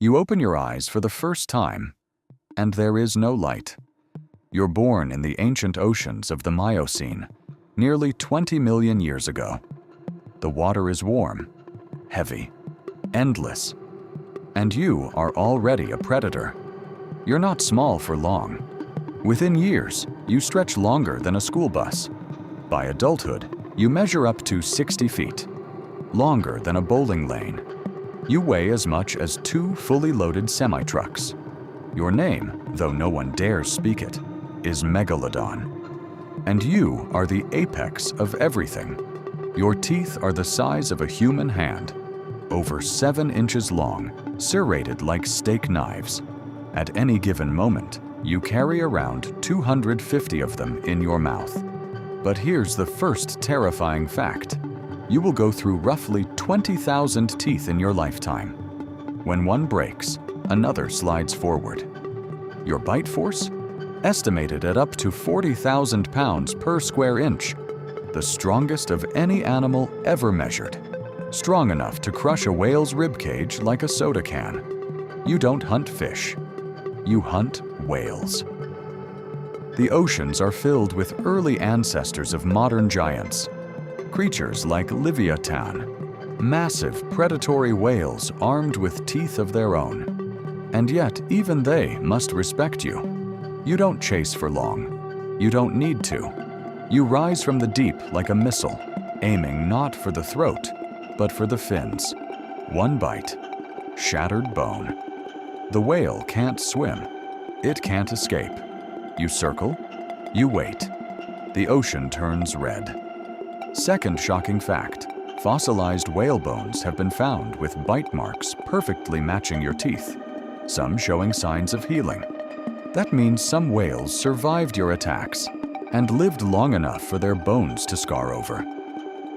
You open your eyes for the first time, and there is no light. You're born in the ancient oceans of the Miocene, nearly 20 million years ago. The water is warm, heavy, endless, and you are already a predator. You're not small for long. Within years, you stretch longer than a school bus. By adulthood, you measure up to 60 feet, longer than a bowling lane. You weigh as much as 2 fully loaded semi-trucks. Your name, though no one dares speak it, is Megalodon. And you are the apex of everything. Your teeth are the size of a human hand, over 7 inches long, serrated like steak knives. At any given moment, you carry around 250 of them in your mouth. But here's the first terrifying fact. You will go through roughly 20,000 teeth in your lifetime. When one breaks, another slides forward. Your bite force? Estimated at up to 40,000 pounds per square inch, the strongest of any animal ever measured. Strong enough to crush a whale's ribcage like a soda can. You don't hunt fish. You hunt whales. The oceans are filled with early ancestors of modern giants. Creatures like Leviathan, massive predatory whales armed with teeth of their own. And yet, even they must respect you. You don't chase for long. You don't need to. You rise from the deep like a missile, aiming not for the throat, but for the fins. One bite, shattered bone. The whale can't swim. It can't escape. You circle, you wait. The ocean turns red. Second shocking fact, fossilized whale bones have been found with bite marks perfectly matching your teeth, some showing signs of healing. That means some whales survived your attacks and lived long enough for their bones to scar over.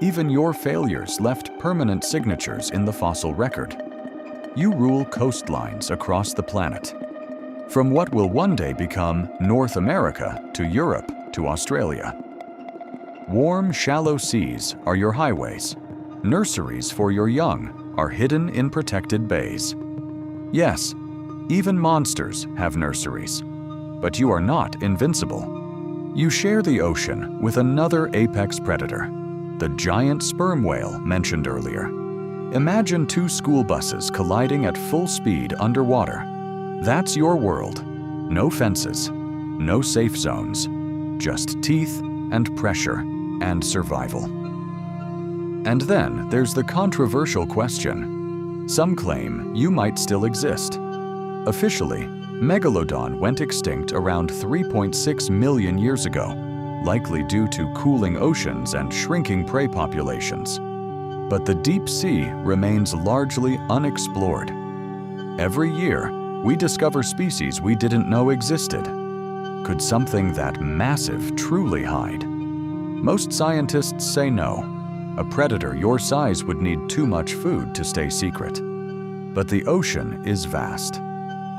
Even your failures left permanent signatures in the fossil record. You rule coastlines across the planet. From what will one day become North America to Europe to Australia. Warm, shallow seas are your highways. Nurseries for your young are hidden in protected bays. Yes, even monsters have nurseries. But you are not invincible. You share the ocean with another apex predator, the giant sperm whale mentioned earlier. Imagine 2 school buses colliding at full speed underwater. That's your world. No fences, no safe zones, just teeth and pressure and survival. And then there's the controversial question. Some claim you might still exist. Officially, Megalodon went extinct around 3.6 million years ago, likely due to cooling oceans and shrinking prey populations. But the deep sea remains largely unexplored. Every year, we discover species we didn't know existed. Could something that massive truly hide? Most scientists say no. A predator your size would need too much food to stay secret. But the ocean is vast,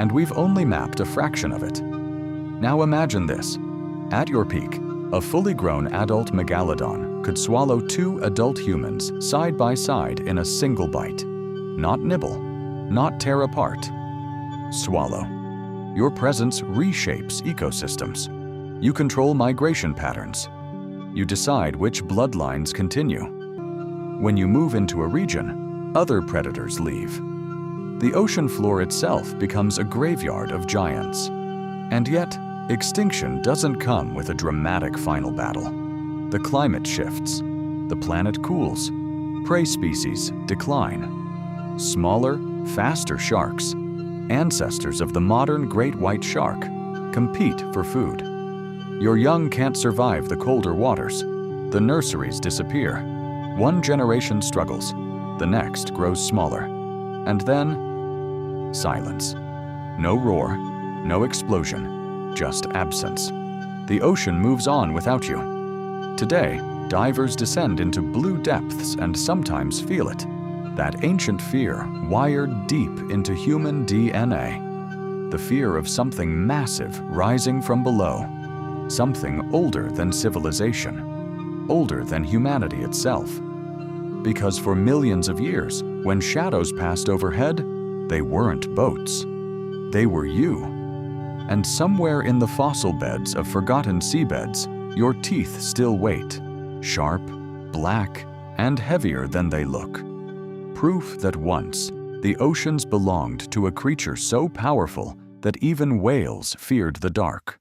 and we've only mapped a fraction of it. Now imagine this. At your peak, a fully grown adult Megalodon could swallow 2 adult humans side by side in a single bite. Not nibble, not tear apart. Swallow. Your presence reshapes ecosystems. You control migration patterns. You decide which bloodlines continue. When you move into a region, other predators leave. The ocean floor itself becomes a graveyard of giants. And yet, extinction doesn't come with a dramatic final battle. The climate shifts. The planet cools. Prey species decline. Smaller, faster sharks, ancestors of the modern great white shark, compete for food. Your young can't survive the colder waters. The nurseries disappear. One generation struggles. The next grows smaller. And then, silence. No roar, no explosion, just absence. The ocean moves on without you. Today, divers descend into blue depths and sometimes feel it. That ancient fear wired deep into human DNA. The fear of something massive rising from below. Something older than civilization. Older than humanity itself. Because for millions of years, when shadows passed overhead, They weren't boats. They were you. And somewhere in the fossil beds of forgotten seabeds, your teeth still wait, sharp, black, and heavier than they look. Proof that once, the oceans belonged to a creature so powerful that even whales feared the dark.